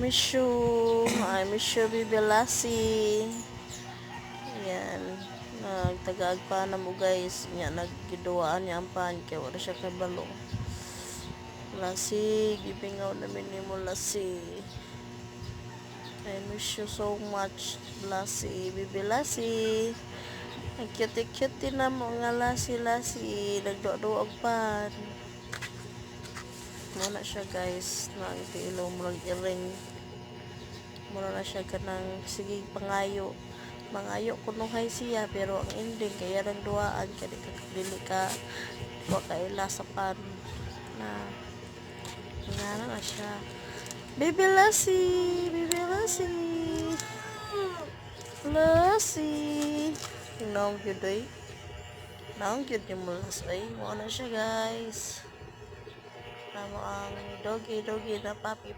I miss you, Bibi Lassie. Yan. Nagtagag pa na mo guys. Yan, naggiduaan niya ang pan. Kaya wala siya kay balong. Lassie, gipingaw namin ni mo Lassie. I miss you so much, Lassie. Bibi Lassie. Ang cute-cute na mo nga Lassie. Nagduwa-duwa og pan. Muna siya guys. Nang tiilo mo lang iring. Muna na siya kanang sige pangayo. Mangayo kunuhay siya pero ang ending kaya nang duwaan kaya dili ka wa ka ila sa pan na ingana na siya. Baby Lassie, Baby Lassie, Lassie. Naong gyud ay. Naong gyud ni mo Lassie. Mo na siya guys. Namo ang doggy na papi.